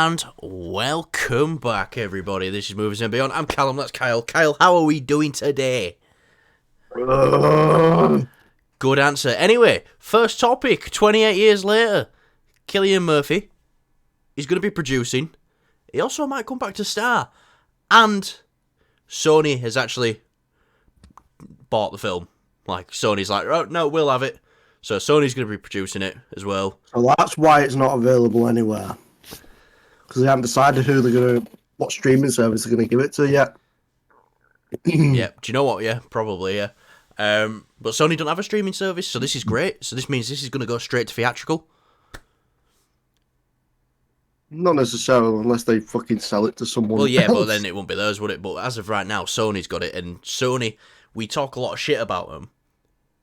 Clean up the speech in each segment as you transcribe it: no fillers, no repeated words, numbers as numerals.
And welcome back, everybody. This is Movies and Beyond. I'm Callum, that's Kyle. Kyle, how are we doing today? Good answer. Anyway, first topic, 28 years later. Cillian Murphy is going to be producing. He also might come back to star. And Sony has actually bought the film. Like, Sony's like, oh, no, we'll have it. So Sony's going to be producing it as well. So that's why it's not available anywhere. Because they haven't decided what streaming service they're going to give it to yet. Yeah, do you know what? Yeah, probably, yeah. But Sony don't have a streaming service, so this is great. So this means this is going to go straight to theatrical. Not necessarily, unless they fucking sell it to someone Well, yeah, else. but then it won't be theirs, would it? But as of right now, Sony's got it, and Sony, we talk a lot of shit about them,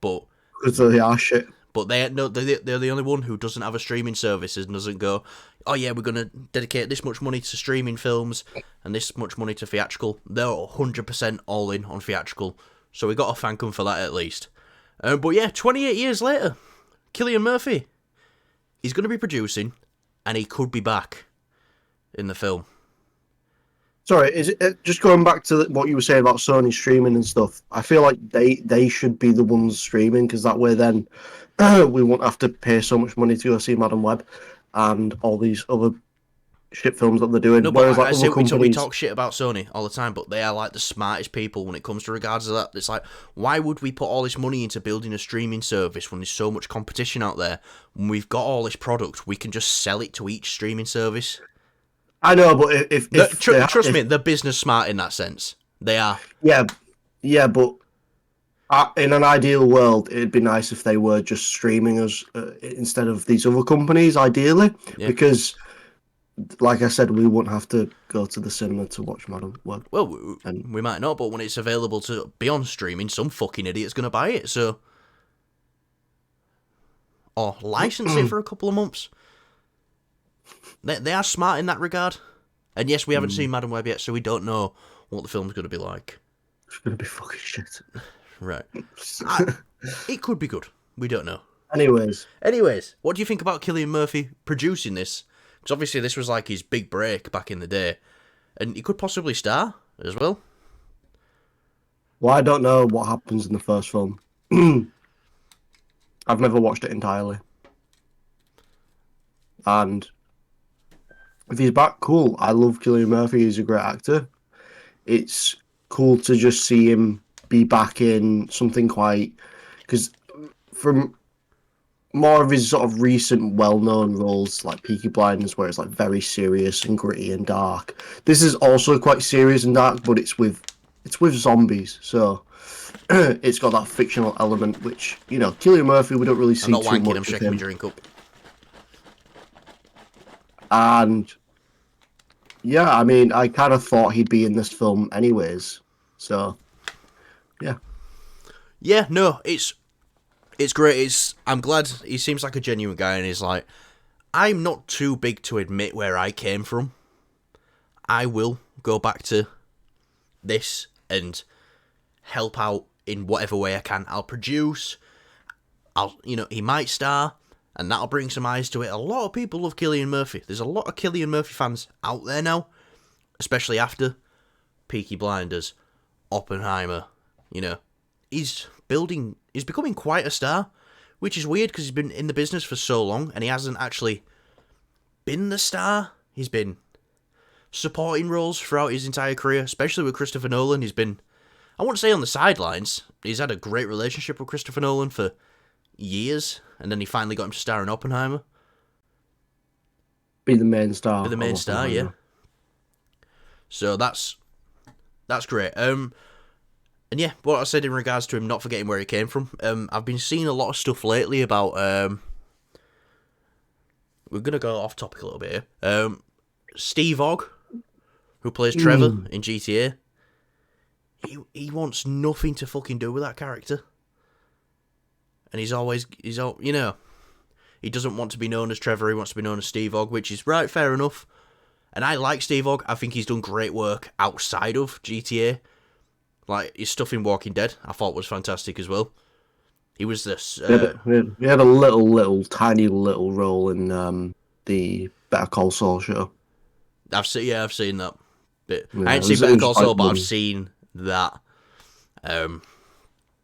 but Because they are shit. But they're the only one who doesn't have a streaming service and doesn't go, oh yeah, we're going to dedicate this much money to streaming films and this much money to theatrical. They're 100% all in on theatrical. So we got to thank them for that at least. But yeah, 28 years later, Cillian Murphy, he's going to be producing and he could be back in the film. Sorry, is it just going back to what you were saying about Sony streaming and stuff? I feel like they should be the ones streaming, because that way then we won't have to pay so much money to go see Madam Web and all these other shit films that they're doing. No, but Whereas, like, I say companies... we talk shit about Sony all the time, but they are like the smartest people when it comes to regards to that. It's like, why would we put all this money into building a streaming service when there's so much competition out there? When we've got all this product, we can just sell it to each streaming service. I know, but if trust me, they're business smart in that sense. They are. Yeah, but in an ideal world, it'd be nice if they were just streaming us instead of these other companies, ideally, because, like I said, we wouldn't have to go to the cinema to watch Madam Web. Well, we might not, but when it's available to be on streaming, some fucking idiot's going to buy it, so... Or license it for a couple of months. They are smart in that regard. And yes, we haven't seen Madam Web yet, so we don't know what the film's going to be like. It's going to be fucking shit. Right. It could be good. We don't know. Anyways, what do you think about Cillian Murphy producing this? Because obviously this was like his big break back in the day. And he could possibly star as well. Well, I don't know what happens in the first film. I've never watched it entirely. And... if he's back, cool. I love Cillian Murphy. He's a great actor. It's cool to just see him be back in something quite... because from more of his sort of recent well-known roles, like Peaky Blinders, where it's like very serious and gritty and dark. This is also quite serious and dark, but it's with zombies. So it's got that fictional element, which, you know, Cillian Murphy, we don't really see too much of him. I'm not wanking, I'm shaking my drink up. And yeah, I mean, I kind of thought he'd be in this film anyways. So yeah. Yeah, no, it's great. I'm glad he seems like a genuine guy, and he's like, I'm not too big to admit where I came from. I will go back to this and help out in whatever way I can. I'll produce. He might star. And that'll bring some eyes to it. A lot of people love Cillian Murphy. There's a lot of Cillian Murphy fans out there now. Especially after Peaky Blinders, Oppenheimer. You know, he's becoming quite a star. Which is weird because he's been in the business for so long. And he hasn't actually been the star. He's been supporting roles throughout his entire career. Especially with Christopher Nolan. He's been, I wouldn't say on the sidelines. He's had a great relationship with Christopher Nolan for years, and then he finally got him to star in Oppenheimer. Be the main star. Yeah. So that's great. And yeah, what I said in regards to him not forgetting where he came from, I've been seeing a lot of stuff lately about, we're going to go off topic a little bit here, Steve Ogg, who plays Trevor in GTA, he wants nothing to fucking do with that character. And he doesn't want to be known as Trevor, he wants to be known as Steve Ogg, which is right, fair enough. And I like Steve Ogg. I think he's done great work outside of GTA. Like, his stuff in Walking Dead, I thought was fantastic as well. He was this... he had a tiny little role in the Better Call Saul show. I've seen that bit. Yeah, I ain't seen it Better was Call quite Saul, but I've funny. seen that.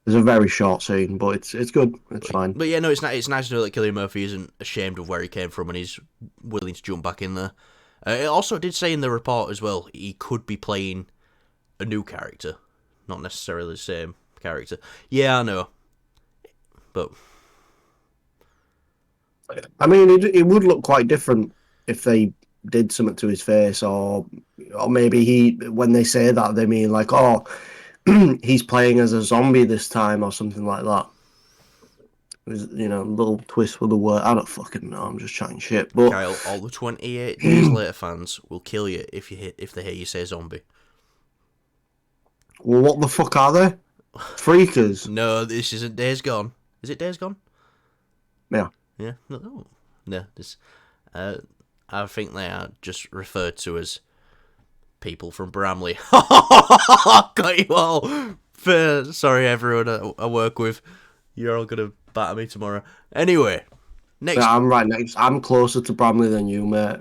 It's a very short scene, but it's good. It's fine. But yeah, no, it's nice to know that Cillian Murphy isn't ashamed of where he came from and he's willing to jump back in there. It also did say in the report as well he could be playing a new character, not necessarily the same character. Yeah, I know, but I mean, it would look quite different if they did something to his face, or maybe when they say that, they mean like, oh, he's playing as a zombie this time, or something like that. You know, a little twist with the word. I don't fucking know. I'm just chatting shit. But Kyle, all the 28 Days Later fans will kill you if they hear you say zombie. well, what the fuck are they? Freakers. No, this isn't Days Gone. Is it Days Gone? Yeah. Yeah. No. This. I think they are just referred to as people from Bramley. Got you all. Sorry, everyone I work with. You're all gonna batter me tomorrow. Anyway, next. Yeah, I'm right next. I'm closer to Bramley than you, mate.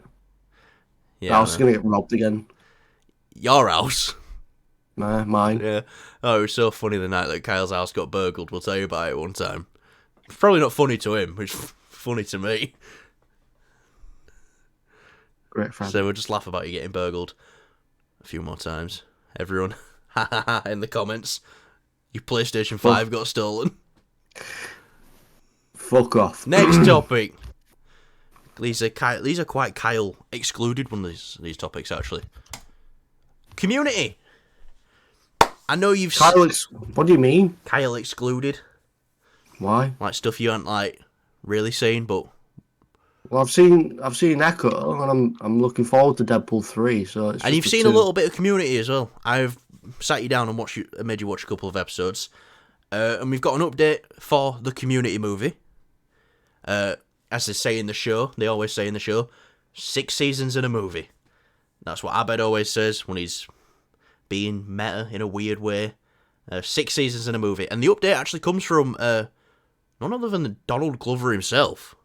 Yeah, I was gonna get robbed again. Your house. Nah, mine. Yeah. Oh, it was so funny the night that Kyle's house got burgled. We'll tell you about it one time. Probably not funny to him, it's funny to me. Great friend. So we'll just laugh about you getting burgled a few more times. Everyone, in the comments, your PlayStation 5 got stolen. Fuck off. Next topic. These are quite Kyle excluded one of these topics actually. Community. I know you've What do you mean? Kyle excluded. Why? Like stuff you aren't like really seen, but Well, I've seen Echo, and I'm looking forward to Deadpool 3. So and you've seen a little bit of Community as well. I've sat you down and made you watch a couple of episodes, and we've got an update for the Community movie. As they say in the show, they always say in the show, 6 seasons in a movie. That's what Abed always says when he's being meta in a weird way. 6 seasons in a movie, and the update actually comes from none other than Donald Glover himself.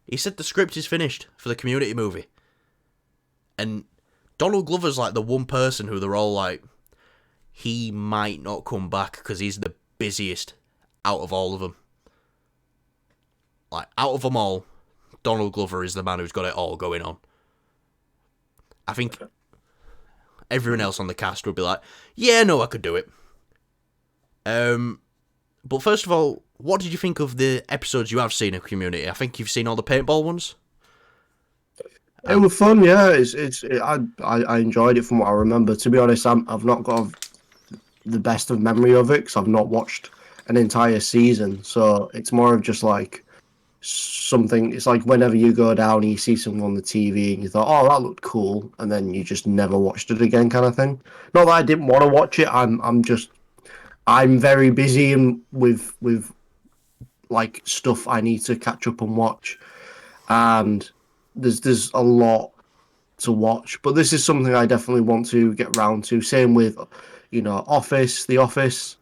He said the script is finished for the Community movie. And Donald Glover's like the one person who they're all like, he might not come back because he's the busiest out of all of them. Like, out of them all, Donald Glover is the man who's got it all going on. I think everyone else on the cast would be like, yeah, no, I could do it. But first of all, what did you think of the episodes you have seen of Community? I think you've seen all the paintball ones. It was fun, yeah. I enjoyed it from what I remember. To be honest, I've not got the best of memory of it because I've not watched an entire season. So it's more of just like something. It's like whenever you go down and you see something on the TV and you thought, "Oh, that looked cool," and then you just never watched it again, kind of thing. Not that I didn't want to watch it. I'm very busy and with like stuff I need to catch up and watch, and there's a lot to watch. But this is something I definitely want to get round to. Same with, The Office.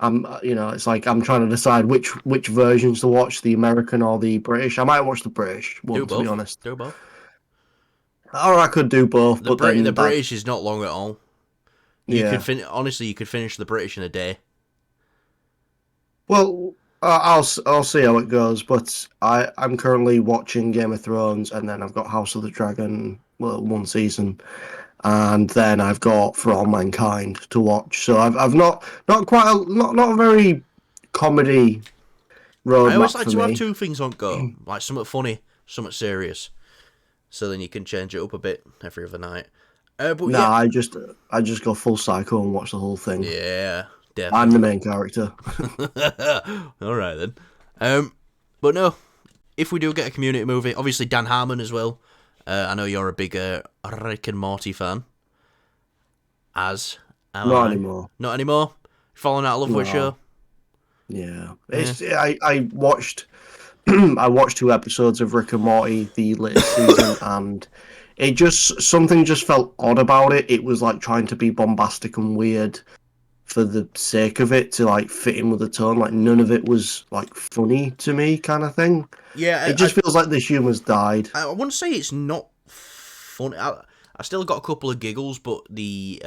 It's like I'm trying to decide which versions to watch, the American or the British. I might watch the British one, to be honest. Do both. Or I could do both. The British is not long at all. You could finish the British in a day. Well, I'll see how it goes, but I'm currently watching Game of Thrones, and then I've got House of the Dragon, one season, and then I've got For All Mankind to watch. So I've not a very comedy roadmap. I always like for to me. have two things on go, like something funny, something serious, so then you can change it up a bit every other night. I just go full psycho and watch the whole thing. Yeah. Definitely. I'm the main character. All right then. But no, if we do get a Community movie, obviously Dan Harmon as well. I know you're a big Rick and Morty fan. Not anymore. Not anymore. Falling out of love with show. Yeah, I watched I watched 2 episodes of Rick and Morty the latest season, and something just felt odd about it. It was like trying to be bombastic and weird for the sake of it, to like fit in with the tone. Like none of it was like funny to me, kind of thing. Yeah, it just feels like the humor's died. I wouldn't say it's not funny. I still got a couple of giggles, but the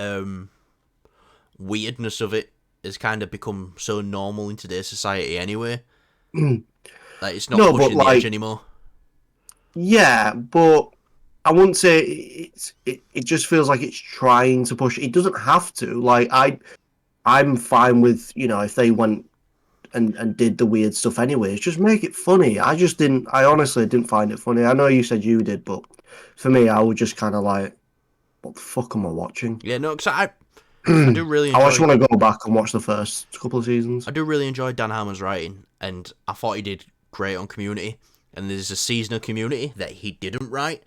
weirdness of it has kind of become so normal in today's society anyway. Like, it's not No, but pushing the edge like, anymore. yeah, but I wouldn't say it just feels like it's trying to push. It doesn't have to. Like I'm fine with, if they went and did the weird stuff anyways, just make it funny. I honestly didn't find it funny. I know you said you did, but for me, I was just kind of like, what the fuck am I watching? Yeah, no, because I do really I just enjoy. want to go back and watch the first couple of seasons. I do really enjoy Dan Harmon's writing, and I thought he did great on Community. And there's a season of Community that he didn't write,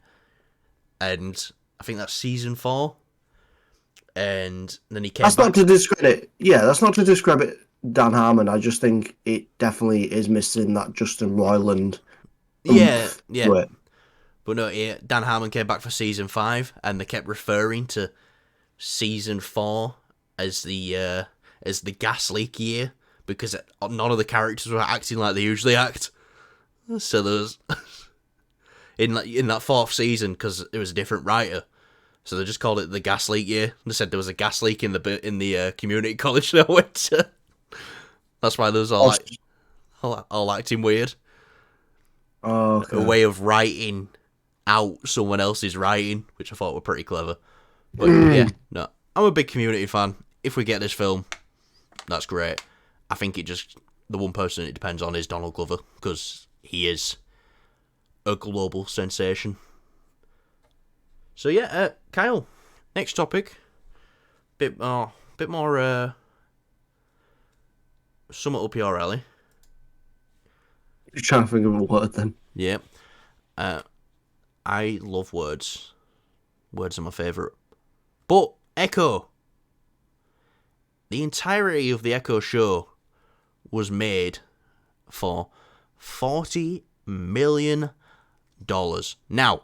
and I think that's season 4. And then he came That's back. not to discredit. Yeah, that's not to discredit Dan Harmon. I just think it definitely is missing that Justin Roiland. Yeah. To it. But no, yeah, Dan Harmon came back for season 5, and they kept referring to season 4 as the gas leak year because none of the characters were acting like they usually act. So there's in that 4th season, because it was a different writer, so they just called it the gas leak year. They said there was a gas leak in the community college that I went to. That's why there was all acting weird. Oh, okay. A way of writing out someone else's writing, which I thought were pretty clever. But yeah, no, I'm a big Community fan. If we get this film, that's great. I think the one person it depends on is Donald Glover, because he is a global sensation. So yeah, Kyle, next topic. Bit more sum it up your alley. Just trying to think of a word then. Yeah. I love words. Words are my favourite. But Echo. The entirety of the Echo show was made for $40 million. Now,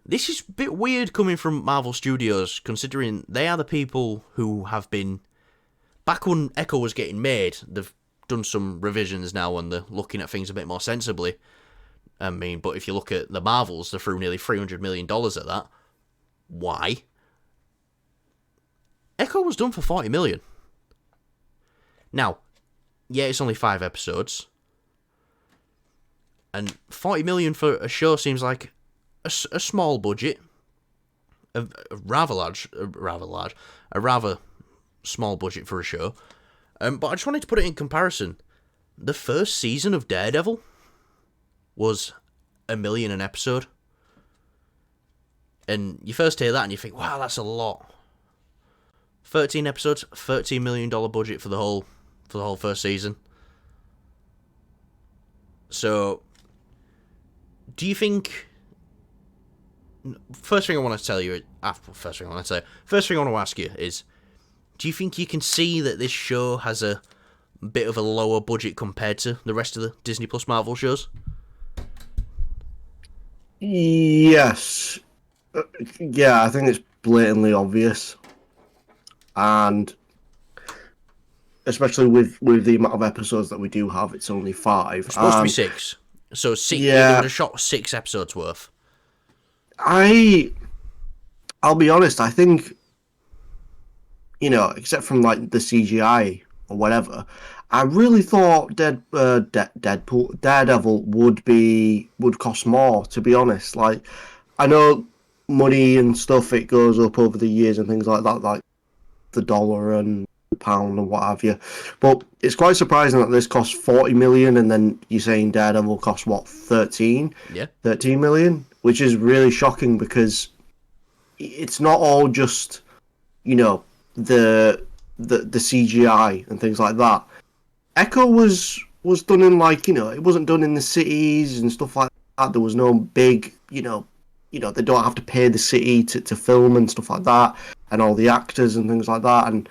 this is a bit weird coming from Marvel Studios, considering they are the people who have been... Back when Echo was getting made, they've done some revisions now and they're looking at things a bit more sensibly. I mean, but if you look at the Marvels, they threw nearly $300 million at that. Why? Echo was done for $40 million. Now, yeah, it's only 5 episodes. And $40 million for a show seems like a small budget. A rather small budget for a show. But I just wanted to put it in comparison. The first season of Daredevil was $1 million an episode. And you first hear that and you think, wow, that's a lot. 13 episodes, $13 million budget for the whole first season. So, do you think... First thing I want to ask you is, do you think you can see that this show has a bit of a lower budget compared to the rest of the Disney Plus Marvel shows? Yes. Yeah, I think it's blatantly obvious. And especially with the amount of episodes that we do have, it's only 5. It's supposed to be 6. So 6, yeah, they would have shot 6 episodes worth. I'll be honest, I think, except from like the CGI or whatever, I really thought Daredevil would cost more, to be honest. Like, I know money and stuff, it goes up over the years and things like that, like the dollar and the pound and what have you. But it's quite surprising that this costs 40 million and then you're saying Daredevil costs what, 13? Yeah. 13 million, which is really shocking because it's not all just, the CGI and things like that. Echo was done in it wasn't done in the cities and stuff like that. There was no big, they don't have to pay the city to film and stuff like that, and all the actors and things like that. And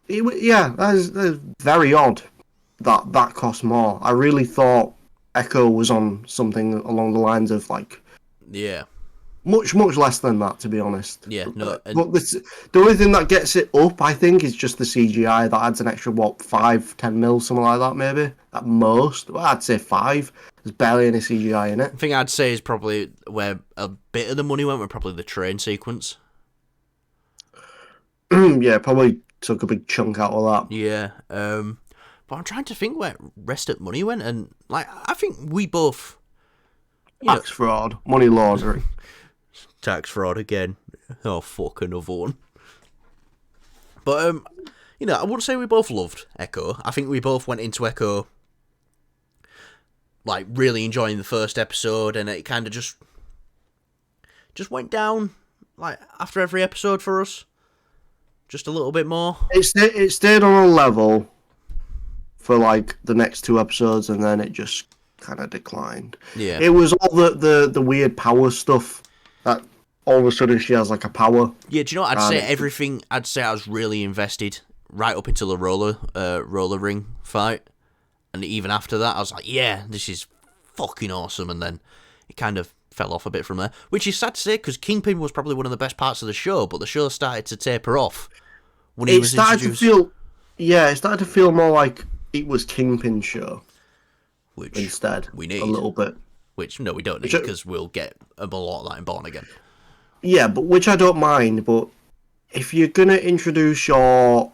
that's very odd that cost more. I really thought Echo was on something along the lines of much less than that, to be honest. Yeah, no. But the only thing that gets it up, I think, is just the CGI. That adds an extra 5-10 mil, something like that, maybe at most. Well, I'd say 5. There's barely any CGI in it. The thing I'd say is probably where a bit of the money went were probably the train sequence. Yeah, probably took a big chunk out of that. Yeah, but I'm trying to think where rest of the money went, and like I think we both, Tax fraud, money laundering. tax fraud again. Oh fuck, another one. But I wouldn't say we both loved Echo. I think we both went into Echo like really enjoying the first episode, and it kind of just went down like after every episode for us, just a little bit more. It stayed on a level for like the next 2 episodes, and then it just kind of declined. Yeah, it was all the weird power stuff that all of a sudden she has like a power. Yeah, do you know what? I'd say everything. I'd say I was really invested right up until the roller ring fight. And even after that, I was like, yeah, this is fucking awesome. And then it kind of fell off a bit from there. Which is sad to say, because Kingpin was probably one of the best parts of the show, but the show started to taper off when he was introduced. It started to feel more like it was Kingpin's show. Which instead, we need. A little bit. Which, no, we don't need, because we'll get a lot of that in Vaughn again. Yeah, but which I don't mind, but if you're going to introduce your...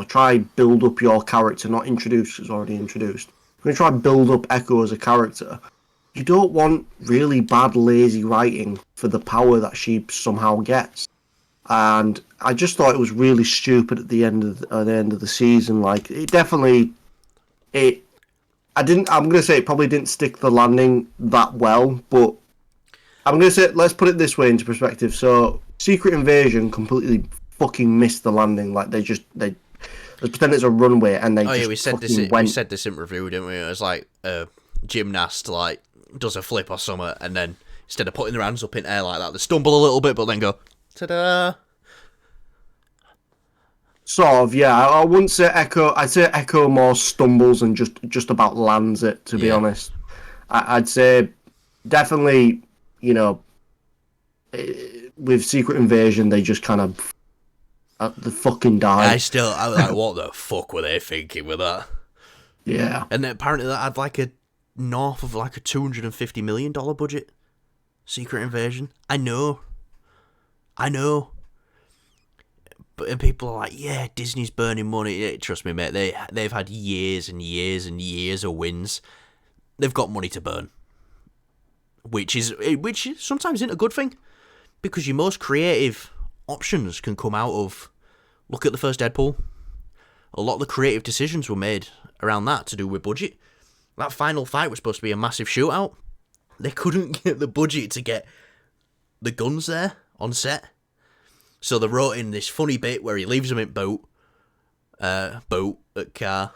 try build up your character, not introduce, it's already introduced. We're going to try and build up Echo as a character. You don't want really bad, lazy writing for the power that she somehow gets. And I just thought it was really stupid at the end of the season. Like, it definitely... I'm going to say it probably didn't stick the landing that well, but I'm going to say, let's put it this way into perspective. So, Secret Invasion completely fucking missed the landing. Like, let's pretend it's a runway, and they we said this in review, didn't we? It was like a gymnast like does a flip or something, and then instead of putting their hands up in air like that, they stumble a little bit, but then go ta-da. Sort of, yeah. I wouldn't say Echo. I'd say Echo more stumbles and just about lands it. To be honest, I'd say definitely. With Secret Invasion, they just kind of. The fucking die. I was like, what the fuck were they thinking with that? Yeah. And then apparently that had like a north of like a $250 million budget. Secret Invasion. I know. But people are like, yeah, Disney's burning money. Yeah, trust me, mate. They've had years and years and years of wins. They've got money to burn, which sometimes isn't a good thing, because your most creative options can come out of. Look at the first Deadpool. A lot of the creative decisions were made around that to do with budget. That final fight was supposed to be a massive shootout. They couldn't get the budget to get the guns there on set. So they wrote in this funny bit where he leaves them in boat at car.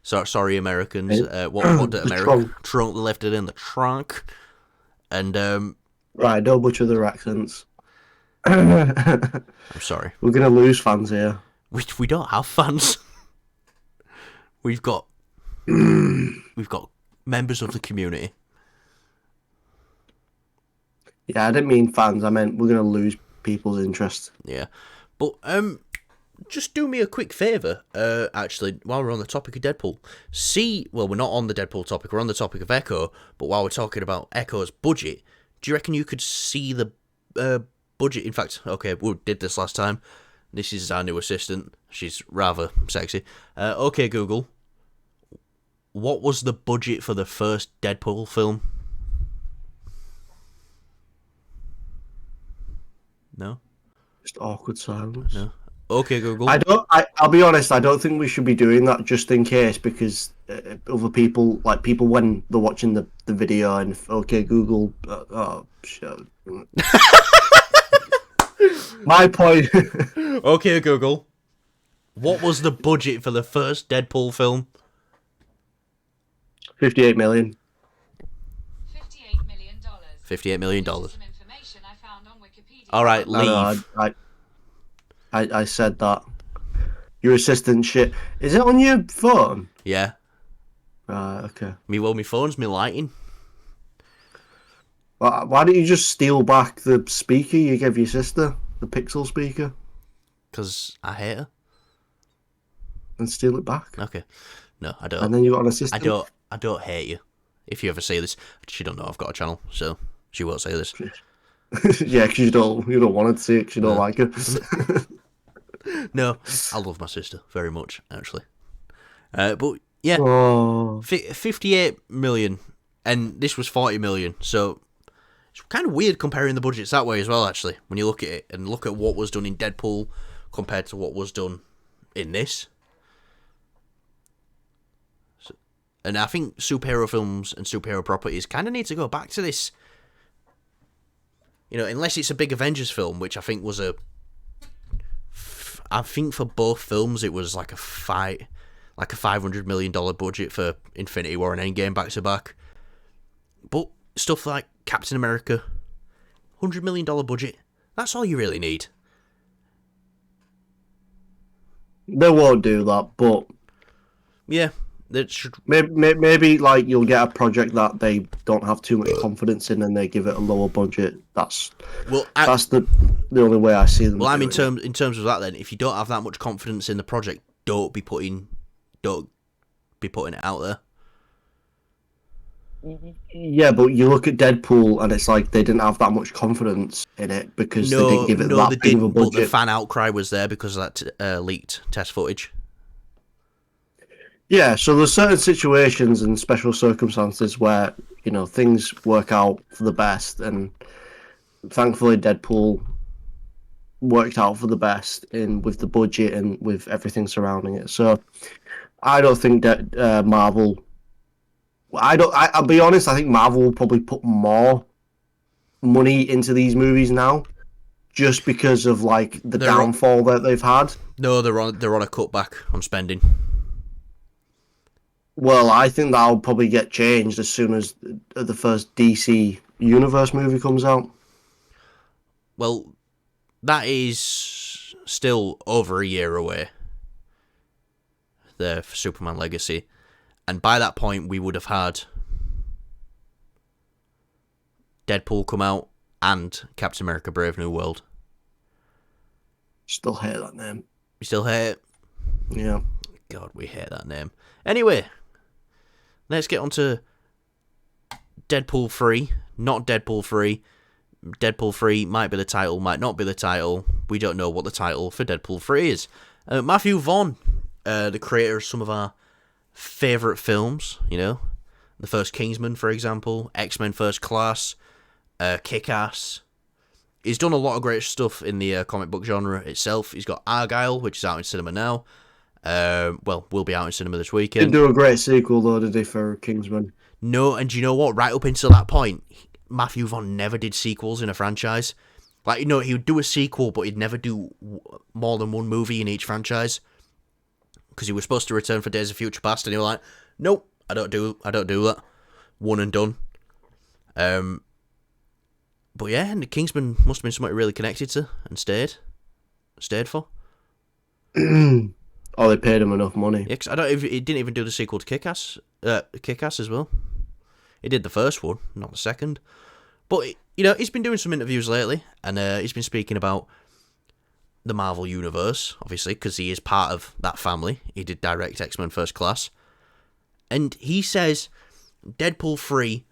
Sorry, Americans. What did America? Trunk. They left it in the trunk. And right, don't butcher their accents. I'm sorry. We're gonna lose fans here. We don't have fans. We've got members of the community. Yeah, I didn't mean fans. I meant we're gonna lose people's interest. Yeah, but just do me a quick favour. Actually, while we're on the topic of Deadpool, we're not on the Deadpool topic. We're on the topic of Echo. But while we're talking about Echo's budget, do you reckon you could see the budget? In fact, okay, we did this last time. This is our new assistant. She's rather sexy. Okay, Google. What was the budget for the first Deadpool film? No? Just awkward silence. No. Okay, Google. I'll be honest. I don't think we should be doing that, just in case, because other people when they're watching the video and okay, Google. Oh shit. My point. Okay, Google. What was the budget for the first Deadpool film? 58 million. $58 million. $58 million. Some information I found on Wikipedia. All right, leave. No, I said that. Your assistant shit. Is it on your phone? Yeah. Okay. My phone's me lighting. Why don't you just steal back the speaker you gave your sister? The Pixel speaker? Because I hate her. And steal it back. Okay. No, I don't. And then you got an assistant? I don't hate you. if you ever see this. She don't know I've got a channel, so she won't say this. Yeah, because you don't want her to see it because you don't like her. No, I love my sister very much, actually. But yeah, Oh, 58 million, and this was 40 million, so it's kind of weird comparing the budgets that way as well, actually, when you look at it and look at what was done in Deadpool compared to what was done in this. And I think superhero films and superhero properties kind of need to go back to this. You know, unless it's a big Avengers film, which I think was I think for both films it was like a $500 million budget for Infinity War and Endgame back to back. But stuff like Captain America, $100 million budget, that's all you really need. they won't do that, but Yeah, that should. maybe like you'll get a project that they don't have too much confidence in, and they give it a lower budget. That's the only way I see them. Well, in terms of that, then, if you don't have that much confidence in the project, don't be putting it out there. Yeah, but you look at Deadpool, and it's like they didn't have that much confidence in it because they didn't give it that big of a budget. But the fan outcry was there because of that leaked test footage. Yeah, so there's certain situations and special circumstances where, you know, things work out for the best, and thankfully Deadpool worked out for the best with the budget and with everything surrounding it. So I don't think that Marvel. I'll be honest. I think Marvel will probably put more money into these movies now, just because of like the downfall that they've had. No, they're on a cutback on spending. Well, I think that'll probably get changed as soon as the first DC Universe movie comes out. Well, that is still over a year away. The Superman Legacy. And by that point, we would have had Deadpool come out and Captain America Brave New World. Still hate that name. You still hate it? Yeah. God, we hate that name. Anyway, let's get on to Deadpool 3. Not Deadpool 3. Deadpool 3 might be the title, might not be the title. We don't know what the title for Deadpool 3 is. Matthew Vaughn, the creator of some of our favourite films, you know, the first Kingsman, for example, X-Men First Class, Kick-Ass. He's done a lot of great stuff in the comic book genre itself. He's got Argyle, which is out in cinema now. Will be out in cinema this weekend. Didn't do a great sequel though, did he, for Kingsman? No, and do you know what? Right up until that point, Matthew Vaughn never did sequels in a franchise. Like, you know, he would do a sequel, but he'd never do more than one movie in each franchise. Because he was supposed to return for Days of Future Past, and he was like, nope, I don't do that. One and done. But yeah, and the Kingsman must have been something really connected to and stayed for. Oh, they paid him enough money. Yeah, because he didn't even do the sequel to Kick-Ass as well. He did the first one, not the second. But, you know, he's been doing some interviews lately, and he's been speaking about the Marvel Universe, obviously, because he is part of that family. He did direct X-Men First Class. And he says Deadpool 3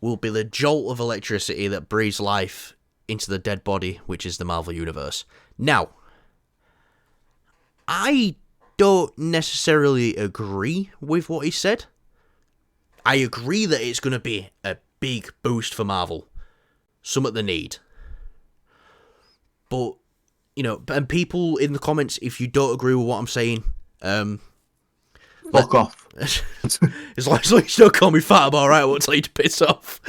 will be the jolt of electricity that breathes life into the dead body, which is the Marvel Universe. Now, I don't necessarily agree with what he said. I agree that it's going to be a big boost for Marvel. Something they need. But, you know, and people in the comments, if you don't agree with what I'm saying, fuck off. As long as you don't call me fat, I'm alright, I won't tell you to piss off.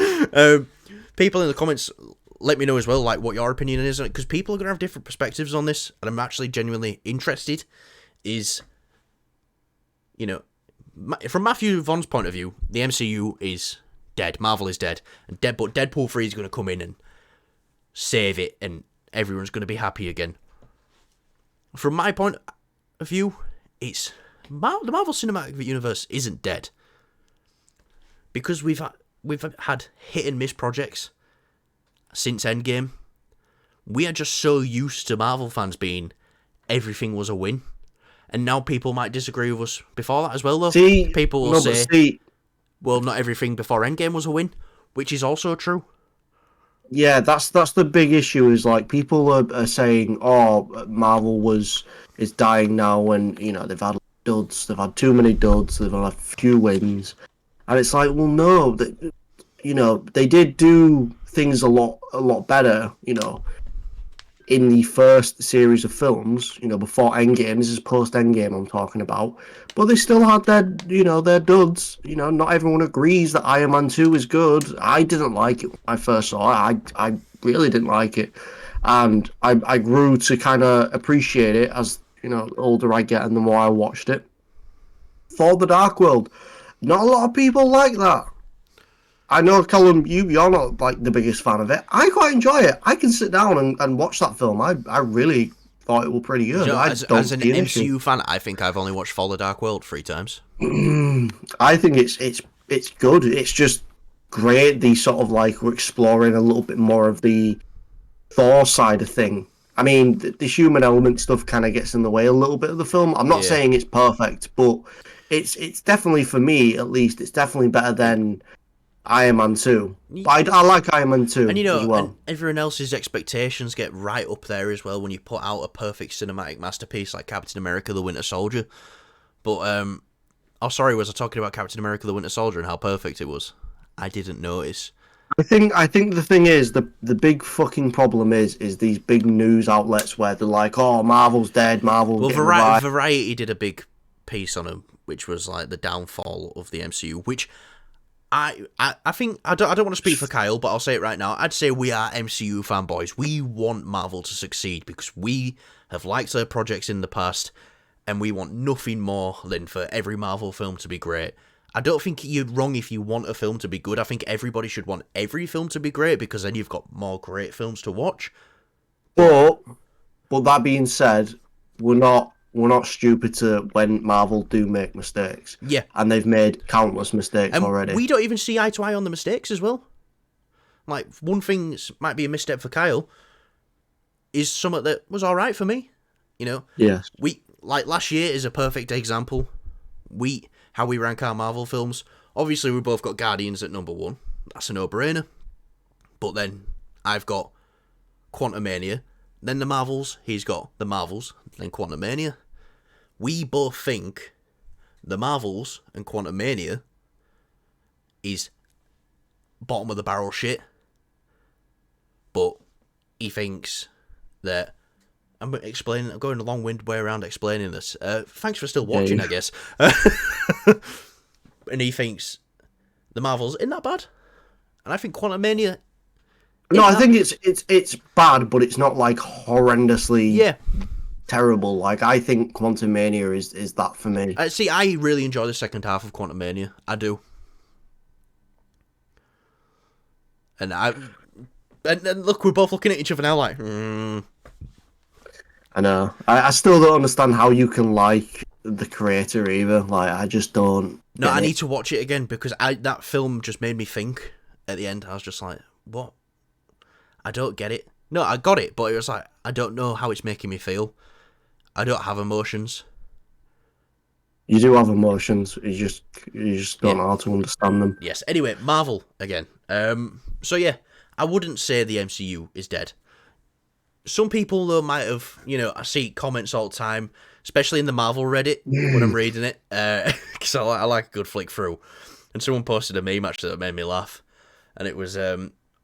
People in the comments, let me know as well, like, what your opinion is, because people are going to have different perspectives on this, and I'm actually genuinely interested, is, you know, from Matthew Vaughn's point of view, the MCU is dead, Marvel is dead, but Deadpool 3 is going to come in and save it, and everyone's going to be happy again. From my point of view, it's the Marvel Cinematic Universe isn't dead, because we've had hit and miss projects since Endgame. We are just so used to Marvel fans being everything was a win, and now people might disagree with us before that as well. Though people will say, well, not everything before Endgame was a win, which is also true. Yeah, that's the big issue. Is like people are saying, "Oh, Marvel is dying now," and they've had duds, they've had too many duds, they've had a few wins, and it's like, well, no, they did do things a lot better, in the first series of films, before Endgame. This is post Endgame I'm talking about, but they still had their duds. Not everyone agrees that Iron Man 2 is good. I didn't like it when I first saw it. I really didn't like it, and I grew to kind of appreciate it as the older I get and the more I watched it. For the Dark World, not a lot of people like that. I know, Callum, you're not like the biggest fan of it. I quite enjoy it. I can sit down and watch that film. I really thought it was pretty good. As an MCU fan, I think I've only watched Follow the Dark World 3 times. I think it's good. It's just great. The sort of like we're exploring a little bit more of the Thor side of thing. I mean, the human element stuff kind of gets in the way a little bit of the film. I'm not saying it's perfect, but it's definitely, for me at least, it's definitely better than Iron Man 2. But I like Iron Man 2 and as well. And everyone else's expectations get right up there as well when you put out a perfect cinematic masterpiece like Captain America the Winter Soldier. But was I talking about Captain America the Winter Soldier and how perfect it was? I didn't notice. I think the thing is, the big fucking problem is these big news outlets where they're like, oh, Marvel's dead, Marvel's getting revived. Variety did a big piece on him, which was like the downfall of the MCU, which I think I don't want to speak for Kyle, but I'll say it right now. I'd say we are MCU fanboys. We want Marvel to succeed because we have liked their projects in the past, and we want nothing more than for every Marvel film to be great. I don't think you're wrong if you want a film to be good. I think everybody should want every film to be great because then you've got more great films to watch. But that being said, we're not stupid to when Marvel do make mistakes. Yeah. And they've made countless mistakes already. We don't even see eye to eye on the mistakes as well. Like, one thing might be a misstep for Kyle is something that was alright for me. Yes. Like, last year is a perfect example. How we rank our Marvel films. Obviously, we both got Guardians at number 1. That's a no-brainer. But then I've got Quantumania, then the Marvels. He's got the Marvels, then Quantumania. We both think the Marvels and Quantumania is bottom of the barrel shit. But he thinks that I'm going a long-winded way around explaining this. Thanks for still watching, I guess. And he thinks the Marvels isn't that bad, and I think Quantumania. No, I think it's bad, but it's not like horrendously terrible. Like, I think Quantumania is that for me. See, I really enjoy the second half of Quantumania. I do. And look, we're both looking at each other now like, I know. I still don't understand how you can like the creator either. Like, I just don't. No, I need to watch it again because that film just made me think. At the end, I was just like, what? I don't get it. No, I got it, but it was like, I don't know how it's making me feel. I don't have emotions. You do have emotions. You just don't know how to understand them. Yes. Anyway, Marvel again. So yeah, I wouldn't say the MCU is dead. Some people, though, might have, I see comments all the time, especially in the Marvel Reddit when I'm reading it, because I like a good flick through. And someone posted a meme, actually, that made me laugh. And it was,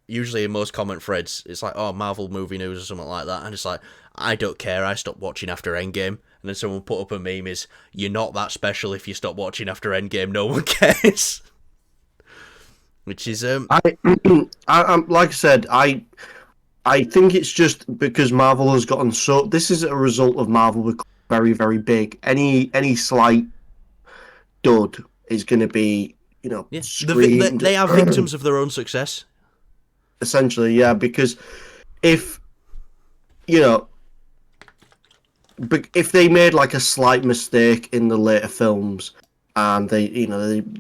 usually in most comment threads, it's like, oh, Marvel movie news or something like that. And it's like, I don't care, I stopped watching after Endgame. And then someone put up a meme is, you're not that special if you stop watching after Endgame, no one cares. Which is, like I said, I think it's just because Marvel has gotten so. This is a result of Marvel becoming very, very big. Any slight dud is going to be, screamed. They are victims of their own success. Essentially, yeah. Because if they made like a slight mistake in the later films, and they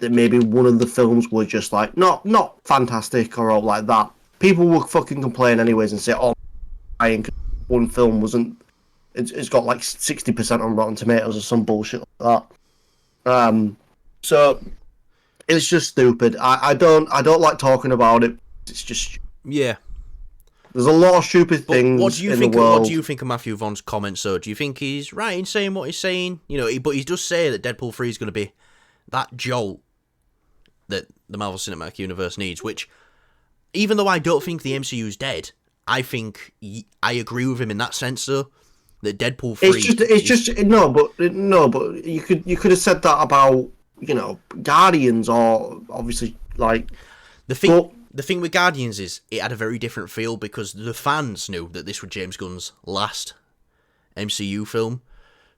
maybe one of the films were just like not fantastic or all like that, people will fucking complain anyways and say, oh, one film wasn't, it's got like 60% on Rotten Tomatoes or some bullshit like that. So It's just stupid. I don't like talking about it. It's just Yeah. there's a lot of stupid But things what do you in think? the world. What do you think of Matthew Vaughn's comments? Though, do you think he's right in saying what he's saying? You know, but he does say that Deadpool 3 is going to be that jolt that the Marvel Cinematic Universe needs. Which, even though I don't think the MCU is dead, I think I agree with him in that sense. Though that Deadpool 3, but you could have said that about Guardians or obviously like the thing. but, The thing with Guardians is it had a very different feel because the fans knew that this was James Gunn's last MCU film.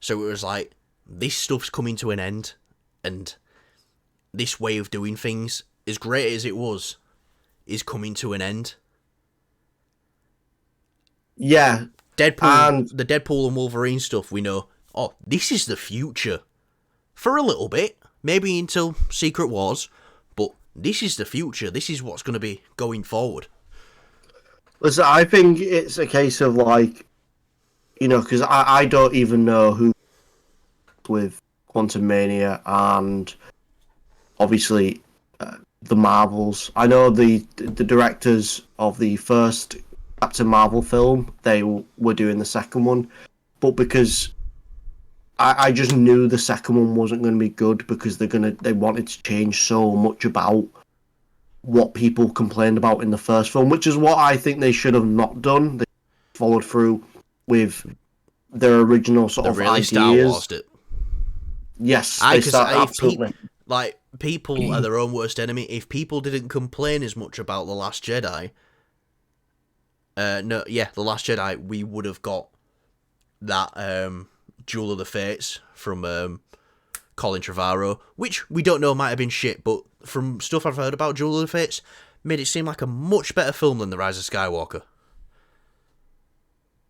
So it was like, this stuff's coming to an end, and this way of doing things, as great as it was, is coming to an end. yeah. The Deadpool and Wolverine stuff, we know, oh, this is the future. For a little bit, maybe until Secret Wars, but this is the future. This is what's going to be going forward. Listen, I think it's a case of like, because I don't even know who with Quantum Mania and obviously the Marvels. I know the directors of the first Captain Marvel film, they were doing the second one, but because I just knew the second one wasn't going to be good because they wanted to change so much about what people complained about in the first film, which is what I think they should have not done. They followed through with their original sort of really ideas. Star Wars'd it. Yes, absolutely. People are their own worst enemy. If people didn't complain as much about The Last Jedi, The Last Jedi, we would have got that Duel of the Fates from Colin Trevorrow, which we don't know might have been shit, but from stuff I've heard about Duel of the Fates, made it seem like a much better film than The Rise of Skywalker.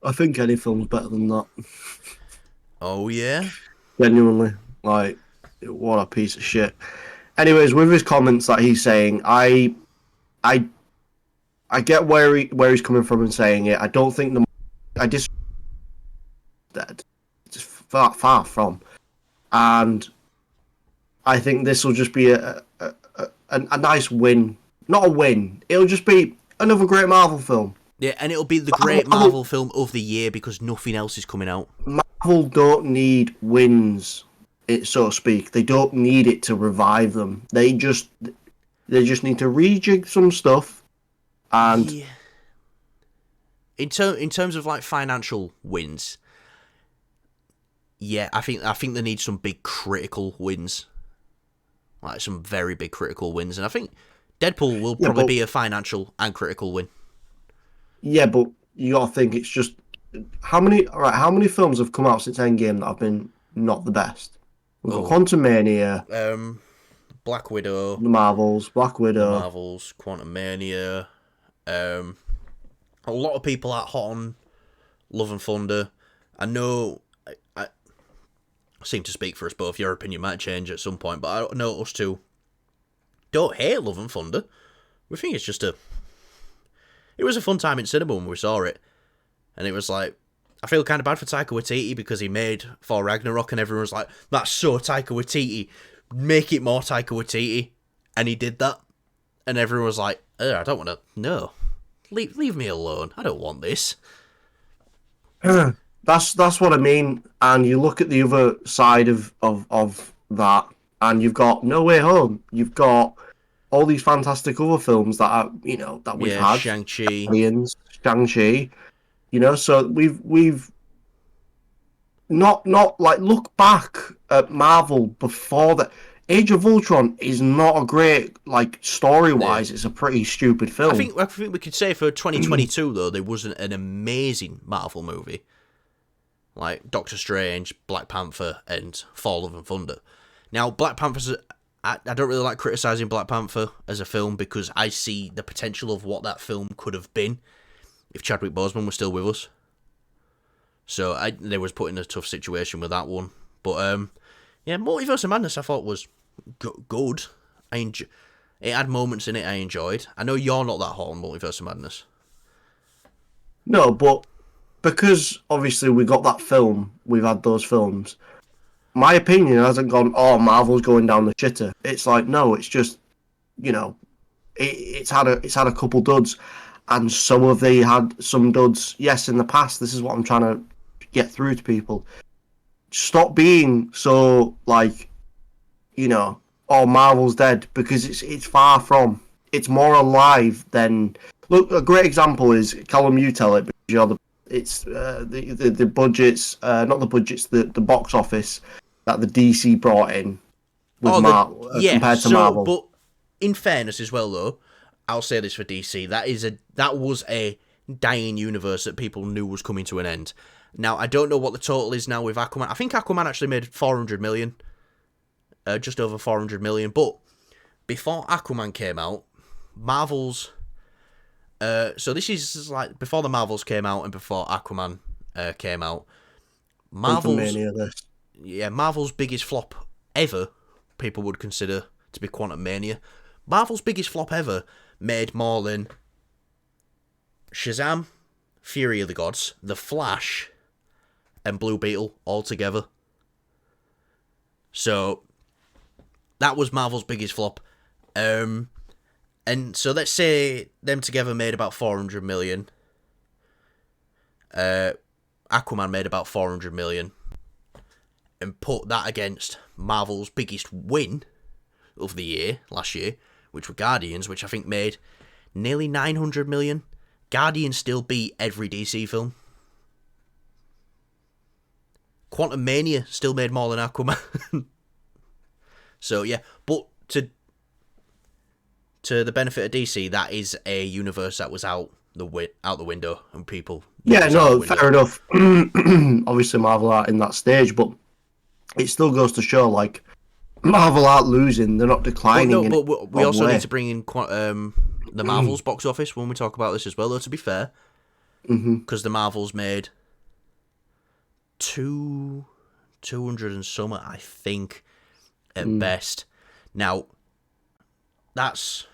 I think any film's better than that. Oh, yeah? Genuinely. Like, what a piece of shit. Anyways, with his comments that he's saying, I get where he's coming from and saying it. I don't think dead. It's far from. And I think this will just be a nice win. Not a win. It'll just be another great Marvel film. Yeah, and it'll be the great Marvel film of the year because nothing else is coming out. Marvel don't need wins, so to speak. They don't need it to revive them. They just need to rejig some stuff. And yeah. In terms of like financial wins, yeah, I think they need some big critical wins, like some very big critical wins, and I think Deadpool will probably be a financial and critical win. Yeah, but you gotta think it's just how many films have come out since Endgame that have been not the best? We've got Quantum Mania, Black Widow, the Marvels, Quantum Mania. A lot of people are hot on Love and Thunder. I know I seem to speak for us both. Your opinion might change at some point, but I know us two don't hate Love and Thunder. We think it's just it was a fun time in cinema when we saw it. And it was like, I feel kind of bad for Taika Waititi because he made Thor Ragnarok and everyone was like, that's so Taika Waititi. Make it more Taika Waititi. And he did that. And everyone was like, I don't want to. No. Leave me alone. I don't want this. That's what I mean. And you look at the other side of that, and you've got No Way Home. You've got all these fantastic other films that are, that we've had. Shang-Chi. So we've not like look back at Marvel before that. Age of Ultron is not a great, like, story-wise. Yeah. It's a pretty stupid film. I think we could say for 2022, though, there wasn't an amazing Marvel movie. Like Doctor Strange, Black Panther, and Thor: Love and Thunder. Now, Black Panther's... I don't really like criticising Black Panther as a film because I see the potential of what that film could have been if Chadwick Boseman was still with us. So they was put in a tough situation with that one. But, Multiverse of Madness I thought was good. It had moments in it I enjoyed. I know you're not that hot on Multiverse of Madness. No, but because obviously we got that film, we've had those films. my opinion hasn't gone, oh, Marvel's going down the shitter. It's like, no, it's just, you know, it's had a couple duds, and some of they had some duds. Yes, in the past. This is what I'm trying to get through to people. Stop being so like, you know, oh, Marvel's dead, because it's far from. It's more alive than. Look, a great example is Callum. You tell it, because you're the budgets, not the budgets, the box office that the DC brought in with compared to Marvel. But in fairness as well, though, I'll say this for DC: that was a dying universe that people knew was coming to an end. Now, I don't know what the total is now with Aquaman. I think Aquaman actually made 400 million, just over 400 million. But before Aquaman came out, Marvel's. So this is like before the Marvels came out and before Aquaman came out. Marvel's biggest flop ever, people would consider to be Quantum Mania. Marvel's biggest flop ever made more than Shazam, Fury of the Gods, The Flash, and Blue Beetle all together. So that was Marvel's biggest flop. And so let's say them together made about 400 million. Aquaman made about 400 million. And put that against Marvel's biggest win of the year, last year, which were Guardians, which I think made nearly 900 million. Guardians still beat every DC film. Quantum Mania still made more than Aquaman. So yeah, but to the benefit of DC, that is a universe that was out the window, and people. Yeah, no, fair enough. Obviously, Marvel aren't in that stage, but it still goes to show, like, Marvel aren't losing; they're not declining. But we also need to bring in the Marvel's box office when we talk about this as well. Though, to be fair, because the Marvels made 200 and some, I think, at best. Now, that's.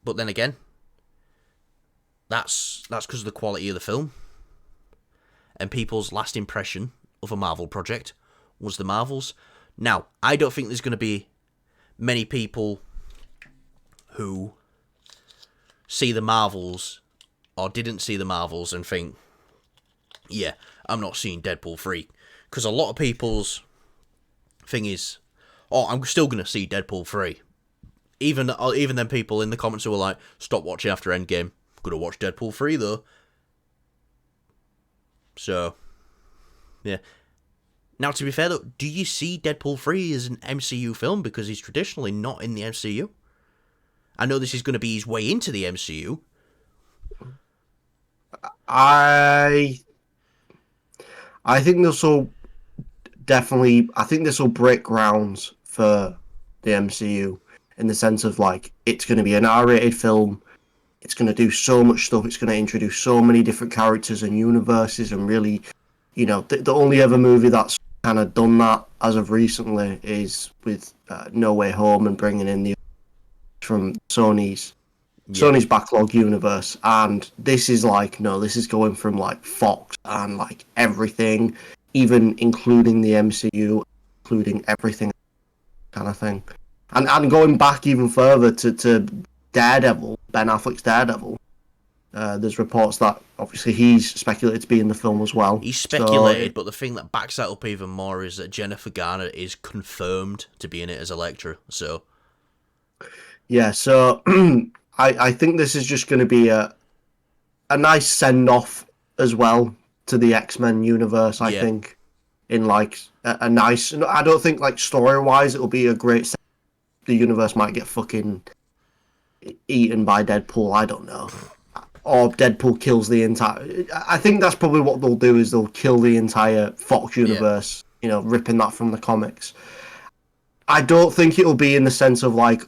But then again, that's because of the quality of the film, and people's last impression of a Marvel project was the Marvels. Now, I don't think there's going to be many people who see the Marvels or didn't see the Marvels and think, yeah, I'm not seeing Deadpool 3. Because a lot of people's thing is, oh, I'm still going to see Deadpool 3. Even them people in the comments who were like, stop watching after Endgame. I'm going to watch Deadpool 3, though. So, yeah. Now, to be fair, though, do you see Deadpool 3 as an MCU film? Because he's traditionally not in the MCU. I know this is going to be his way into the MCU. I think this will break grounds for the MCU in the sense of, like, it's going to be an R-rated film. It's going to do so much stuff. It's going to introduce so many different characters and universes, and really, you know, the only other movie that's kind of done that as of recently is with No Way Home, and bringing in the from Sony's backlog universe. And this is like, no, this is going from like Fox and like everything, even including the MCU, including everything kind of thing. And going back even further to Daredevil, Ben Affleck's Daredevil, there's reports that obviously he's speculated to be in the film as well. He's speculated, but the thing that backs that up even more is that Jennifer Garner is confirmed to be in it as Elektra. So, yeah, so I think this is just going to be a nice send-off as well to the X-Men universe, I think. In like a nice... I don't think like story-wise it'll be a great... The universe might get fucking eaten by Deadpool, I don't know. Or Deadpool kills the entire... I think that's probably what they'll do, is they'll kill the entire Fox universe, you know, ripping that from the comics. I don't think it'll be in the sense of like...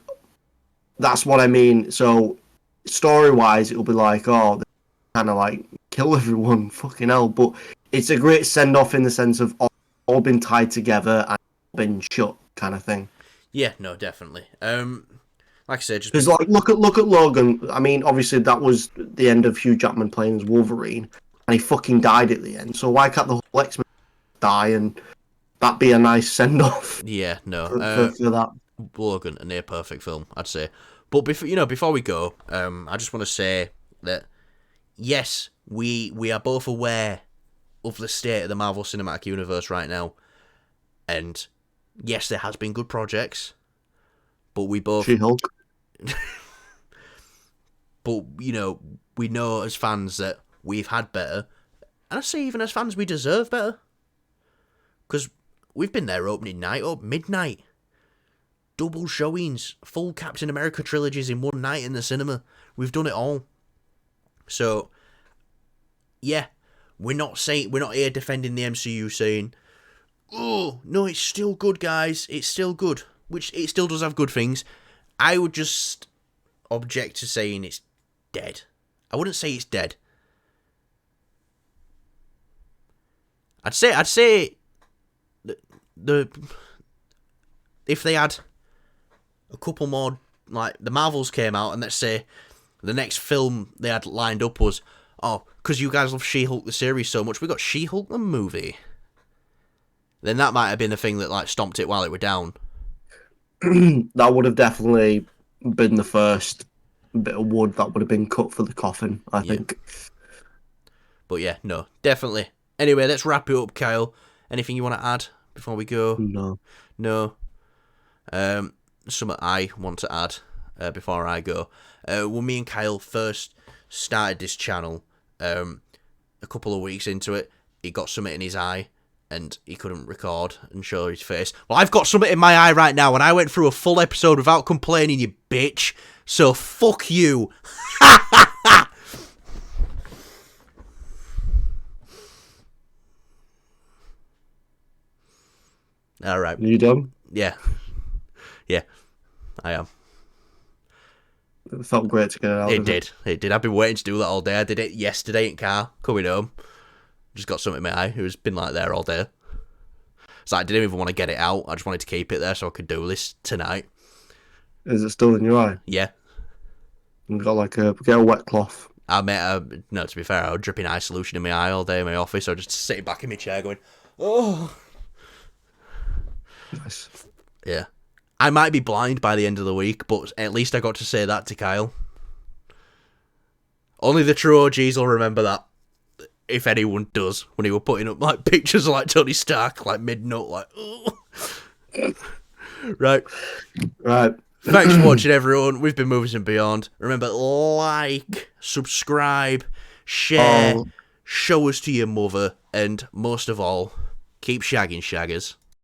That's what I mean. So, story-wise, it'll be like, oh, kind of like, kill everyone, fucking hell. But it's a great send-off in the sense of all been tied together and been shut, kind of thing. Yeah, no, definitely. Like I said, just because like look at Logan. I mean, obviously that was the end of Hugh Jackman playing as Wolverine, and he fucking died at the end. So why can't the whole X-Men die, and that'd be a nice send off Yeah, no. for that. Logan, a near perfect film, I'd say. But before we go, I just want to say that yes, we are both aware of the state of the Marvel Cinematic Universe right now, and yes, there has been good projects, but we both, She-Hulk. but we know as fans that we've had better, and I say even as fans we deserve better, because we've been there opening night, up midnight. Double showings, full Captain America trilogies in one night in the cinema. We've done it all. So, yeah, we're not here defending the MCU saying, "Oh no, it's still good, guys. It's still good," which it still does have good things. I would just object to saying it's dead. I wouldn't say it's dead. I'd say the if they had a couple more, like the Marvels came out, and let's say the next film they had lined up was, oh, because you guys love She-Hulk the series so much, we got She-Hulk the movie. Then that might have been the thing that like stomped it while it were down. That would have definitely been the first bit of wood that would have been cut for the coffin, I think. But yeah, no, definitely. Anyway, let's wrap it up, Kyle. Anything you want to add before we go? No. Something I want to add before I go. When me and Kyle first started this channel, a couple of weeks into it, he got something in his eye and he couldn't record and show his face. Well, I've got something in my eye right now, and I went through a full episode without complaining, you bitch. So fuck you. All right. You done? Yeah, I am. It felt great to get it out. It did. I've been waiting to do that all day. I did it yesterday in car, coming home. Just got something in my eye. It's been like there all day. So I didn't even want to get it out. I just wanted to keep it there so I could do this tonight. Is it still in your eye? Yeah. You got get a wet cloth. No, to be fair, I was dripping eye solution in my eye all day in my office. I was just sitting back in my chair going, oh. Nice. Yeah. I might be blind by the end of the week, but at least I got to say that to Kyle. Only the true OGs will remember that. If anyone does, when he were putting up like pictures of like Tony Stark, like mid-nut, like, oh. Right. Thanks for watching, everyone. We've been Movies and Beyond. Remember, like, subscribe, share, show us to your mother, and most of all, keep shagging shaggers.